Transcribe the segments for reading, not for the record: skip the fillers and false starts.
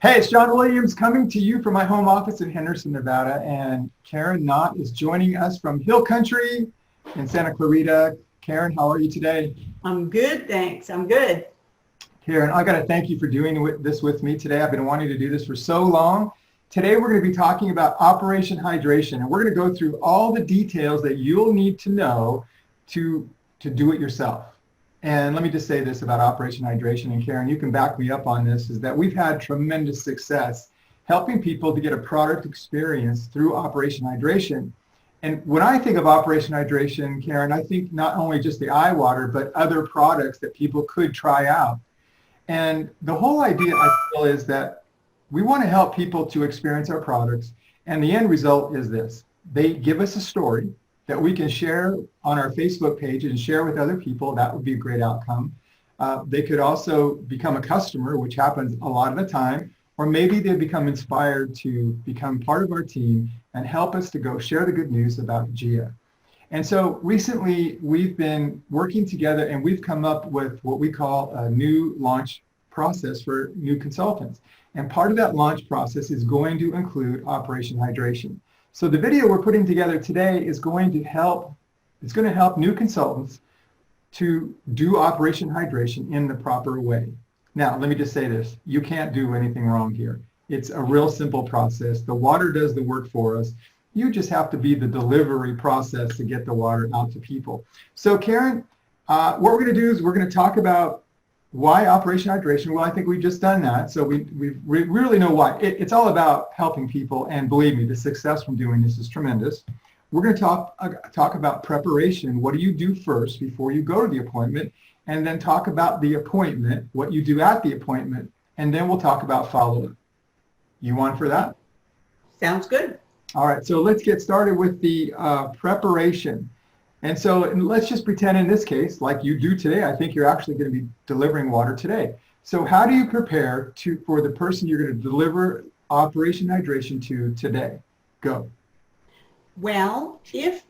Hey, it's John Williams coming to you from my home office in Henderson, Nevada, and Karen Knott is joining us from Hill Country in Santa Clarita. Karen, how are you today? I'm good, thanks. I'm good. Karen, I got to thank you for doing this with me today. I've been wanting to do this for so long. Today, we're going to be talking about Operation Hydration, and we're going to go through all the details that you'll need to know to do it yourself. And let me just say this about Operation Hydration, and Karen, you can back me up on this, is that we've had tremendous success helping people to get a product experience through Operation Hydration. And when I think of Operation Hydration, Karen, I think not only just the eye water, but other products that people could try out. And the whole idea, I feel, is that we want to help people to experience our products. And the end result is this. They give us a story that we can share on our Facebook page and share with other people. That would be a great outcome. They could also become a customer, which happens a lot of the time, or maybe they become inspired to become part of our team and help us to go share the good news about GIA. And so recently we've been working together and we've come up with what we call a new launch process for new consultants. And part of that launch process is going to include Operation Hydration. So the video we're putting together today is going to help new consultants to do Operation Hydration in the proper way. Now, let me just say this. You can't do anything wrong here. It's a real simple process. The water does the work for us. You just have to be the delivery process to get the water out to people. So Karen, what we're going to do is we're going to talk about why Operation Hydration. Well, I think we've just done that. So we really know why. It's all about helping people. And believe me, the success from doing this is tremendous. We're going to talk about preparation. What do you do first before you go to the appointment? And then talk about the appointment, what you do at the appointment. And then we'll talk about follow-up. You on for that? Sounds good. All right, so let's get started with the preparation. And so let's just pretend in this case, like you do today, I think you're actually going to be delivering water today. So how do you prepare for the person you're going to deliver Operation Hydration to today? Go. Well, if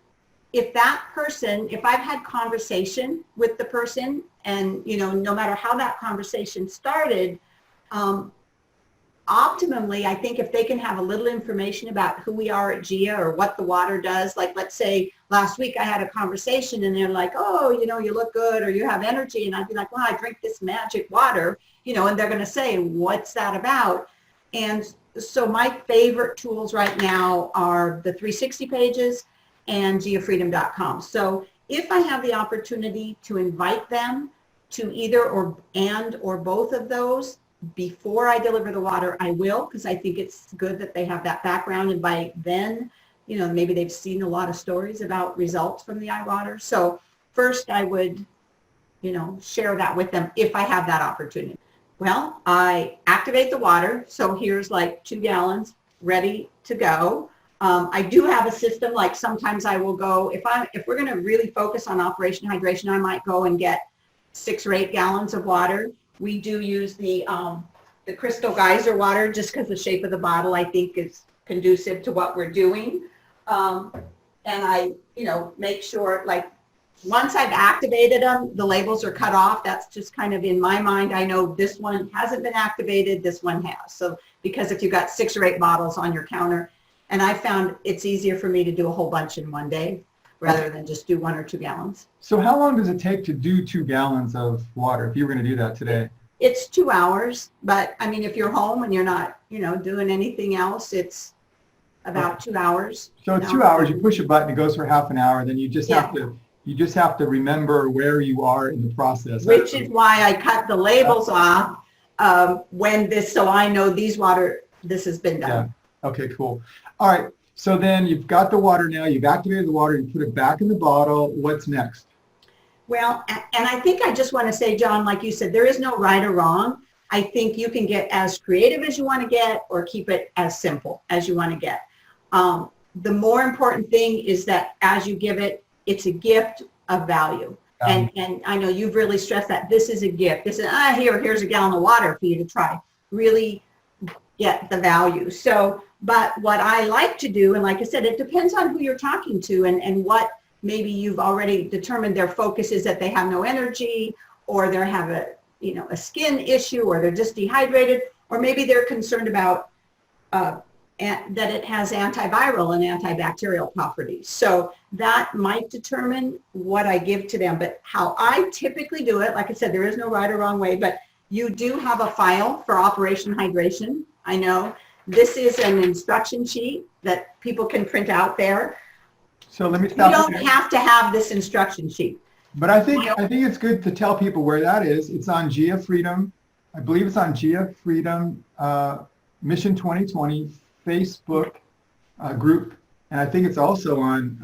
that person, if I've had conversation with the person and, no matter how that conversation started, optimally, I think if they can have a little information about who we are at GIA or what the water does, like let's say last week I had a conversation and they're like, oh, you look good or you have energy. And I'd be like, well, I drink this magic water, and they're going to say, what's that about? And so my favorite tools right now are the 360 pages and GiaFreedom.com. So if I have the opportunity to invite them to either or both of those, before I deliver the water, I will, because I think it's good that they have that background. And by then, maybe they've seen a lot of stories about results from the eye water. So first I would, share that with them if I have that opportunity. Well, I activate the water. So here's like 2 gallons ready to go. I do have a system, like sometimes I will go, if we're going to really focus on Operation Hydration, I might go and get 6 or 8 gallons of water. We do use the crystal geyser water just because the shape of the bottle, I think, is conducive to what we're doing. And I, make sure, like, once I've activated them, the labels are cut off. That's just kind of in my mind. I know this one hasn't been activated, this one has. So because if you've got 6 or 8 bottles on your counter, and I found it's easier for me to do a whole bunch in one day rather than just do 1 or 2 gallons. So how long does it take to do 2 gallons of water if you were going to do that today? It's 2 hours, but I mean, if you're home and you're not, doing anything else, it's about 2 hours. So it's 2 hours, you push a button, it goes for half an hour, then you just have to remember where you are in the process. Which is why I cut the labels off so I know this has been done. Yeah. Okay, cool. All right. So then you've got the water now, you've activated the water, you put it back in the bottle. What's next? Well, and I think I just want to say, John, like you said, there is no right or wrong. I think you can get as creative as you want to get or keep it as simple as you want to get. The more important thing is that as you give it, it's a gift of value. And I know you've really stressed that this is a gift. This is, here's a gallon of water for you to try. Really get the value. So, but what I like to do, and like I said, it depends on who you're talking to and what maybe you've already determined their focus is that they have no energy or they have a skin issue or they're just dehydrated, or maybe they're concerned about that it has antiviral and antibacterial properties. So that might determine what I give to them. But how I typically do it, like I said, there is no right or wrong way, but you do have a file for Operation Hydration. I know this is an instruction sheet that people can print out there. So let me You stop don't there. have to have this instruction sheet. But I think it's good to tell people where that is. It's on Gia Freedom. I believe it's on Gia Freedom Mission 2020 Facebook group, and I think it's also on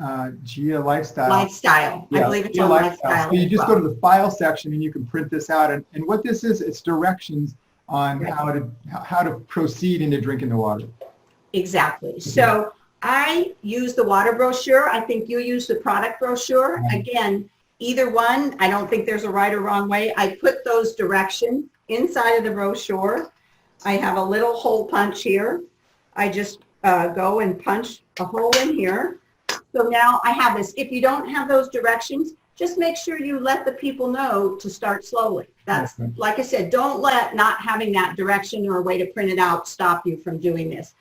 Gia Lifestyle. Lifestyle. I believe it's Gia on Lifestyle. So you as just well. go to the file section and you can print this out. And what this is, it's directions on Right. how to proceed into drinking the water. Exactly. So I use the water brochure. I think you use the product brochure. Right. Again, either one, I don't think there's a right or wrong way. I put those directions inside of the brochure. I have a little hole punch here. I just go and punch a hole in here. So now I have this. If you don't have those directions, just make sure you let the people know to start slowly. That's, Okay. like I said, don't let not having that direction or a way to print it out stop you from doing this.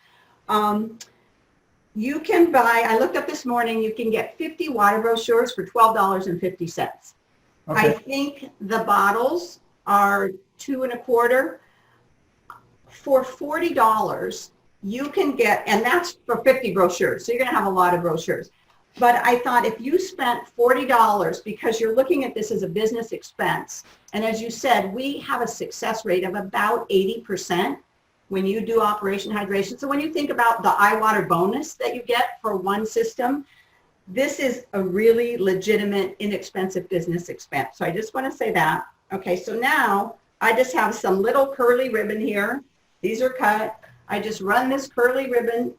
You can buy, I looked up this morning, you can get 50 water brochures for $12.50. I Okay. think the bottles are $2.25. For $40, you can get, and that's for 50 brochures, so you're going to have a lot of brochures. But I thought if you spent $40, because you're looking at this as a business expense, and as you said, we have a success rate of about 80% when you do Operation Hydration. So when you think about the iWater bonus that you get for one system, this is a really legitimate, inexpensive business expense. So I just want to say that. Okay, so now I just have some little curly ribbon here. These are cut. I just run this curly ribbon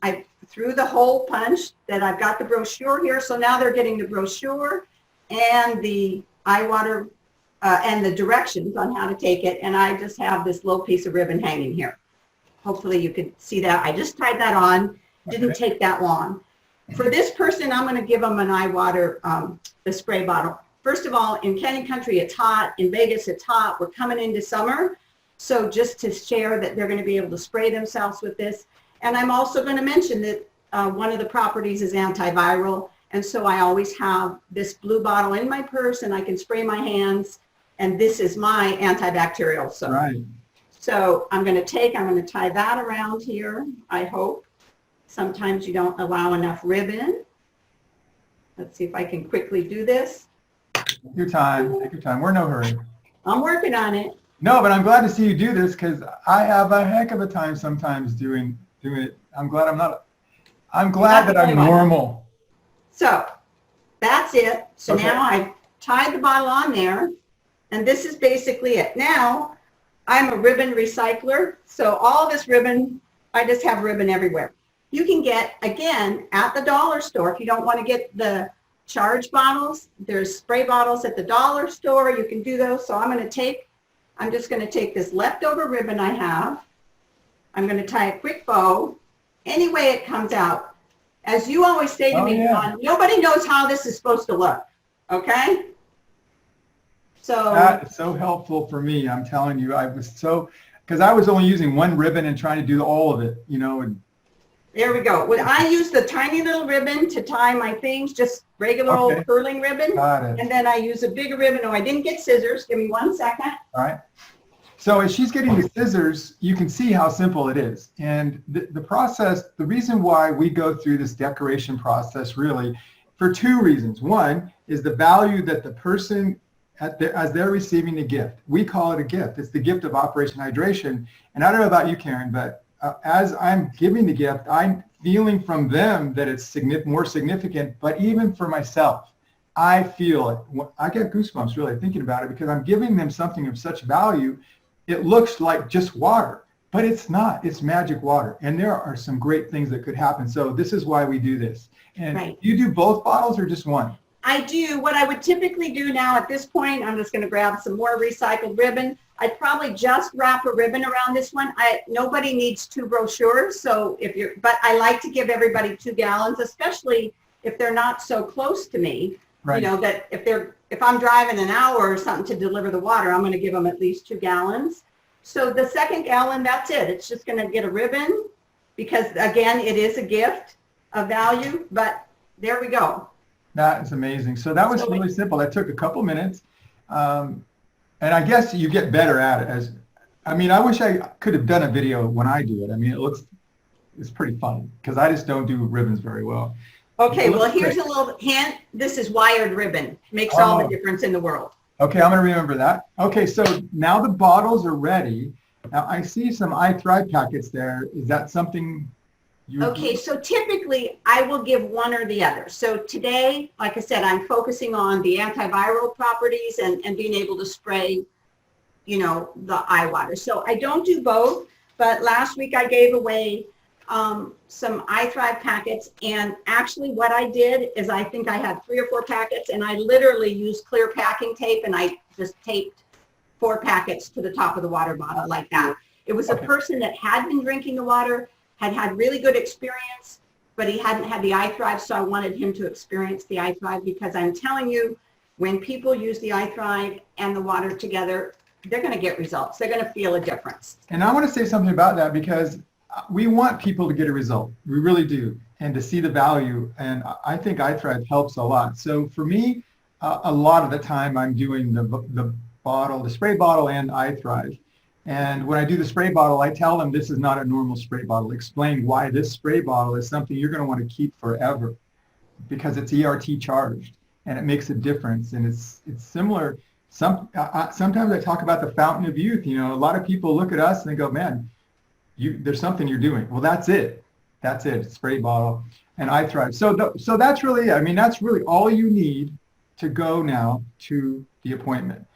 through the hole punch that I've got the brochure here. So now they're getting the brochure and the iWater and the directions on how to take it. And I just have this little piece of ribbon hanging here. Hopefully you can see that. I just tied that on. Didn't take that long. For this person, I'm going to give them an iWater, the spray bottle. First of all, in Canyon Country, it's hot. In Vegas, it's hot. We're coming into summer. So just to share that they're going to be able to spray themselves with this. And I'm also going to mention that one of the properties is antiviral. And so I always have this blue bottle in my purse and I can spray my hands. And this is my antibacterial soap. Right. So I'm going to tie that around here, I hope. Sometimes you don't allow enough ribbon. Let's see if I can quickly do this. Take your time. Take your time. We're in no hurry. I'm working on it. No, but I'm glad to see you do this because I have a heck of a time sometimes doing it. I'm glad that I'm normal. So that's it. So Okay. now I've tied the bottle on there, and this is basically it. Now I'm a ribbon recycler, so all this ribbon, I just have ribbon everywhere. You can get, again, at the dollar store, if you don't want to get the charge bottles, there's spray bottles at the dollar store. You can do those. So I'm just going to take this leftover ribbon I have. I'm going to tie a quick bow. Any way it comes out. As you always say to me, yeah. Dawn, nobody knows how this is supposed to look. Okay? So That is so helpful for me. I'm telling you, because I was only using one ribbon and trying to do all of it, and there we go. Well, I use the tiny little ribbon to tie my things, just regular Okay. old curling ribbon. got it. And then I use a bigger ribbon. Oh, I didn't get scissors. Give me 1 second. All right. So as she's getting the scissors, you can see how simple it is. And the process, the reason why we go through this decoration process really, for two reasons. One is the value that the person, as they're receiving the gift. We call it a gift. It's the gift of Operation Hydration. And I don't know about you, Karen, but as I'm giving the gift, I'm feeling from them that it's more significant, but even for myself, I feel it. I get goosebumps really thinking about it because I'm giving them something of such value. It looks like just water, but it's not. It's magic water. And there are some great things that could happen. So this is why we do this. And Right. You do both bottles or just one? I do. What I would typically do now at this point, I'm just going to grab some more recycled ribbon. I'd probably just wrap a ribbon around this one. Nobody needs 2 brochures, so but I like to give everybody 2 gallons, especially if they're not so close to me. Right. That if I'm driving an hour or something to deliver the water, I'm going to give them at least 2 gallons. So the second gallon, that's it. It's just going to get a ribbon because, again, it is a gift of value, but there we go. That is amazing. So that was So really simple. That took a couple minutes. And I guess you get better at it as, I mean, I wish I could have done a video when I do it. I mean, it's pretty fun because I just don't do ribbons very well. Okay, well, here's a little hint. This is wired ribbon. Makes all the difference in the world. Okay, I'm going to remember that. Okay, so now the bottles are ready. Now I see some iThrive packets there. Is that something you... Okay, so typically I will give one or the other. So today, like I said, I'm focusing on the antiviral properties and being able to spray, you know, the eye water. So I don't do both, but last week I gave away some iThrive packets, and actually what I did is I think I had 3 or 4 packets, and I literally used clear packing tape, and I just taped 4 packets to the top of the water bottle like that. It was a person that had been drinking the water, had really good experience, but he hadn't had the iThrive, so I wanted him to experience the iThrive, because I'm telling you, when people use the iThrive and the water together, they're going to get results. They're going to feel a difference. And I want to say something about that, because we want people to get a result. We really do. And to see the value. And I think iThrive helps a lot. So for me, a lot of the time I'm doing the bottle, the spray bottle and iThrive. And when I do the spray bottle, I tell them this is not a normal spray bottle. Explain why this spray bottle is something you're going to want to keep forever, because it's ERT charged and it makes a difference. And it's similar. Sometimes I talk about the fountain of youth. You know, a lot of people look at us and they go, man, there's something you're doing. Well, that's it. That's it. Spray bottle and iThrive. So that's really, I mean, that's really all you need to go now to the appointment.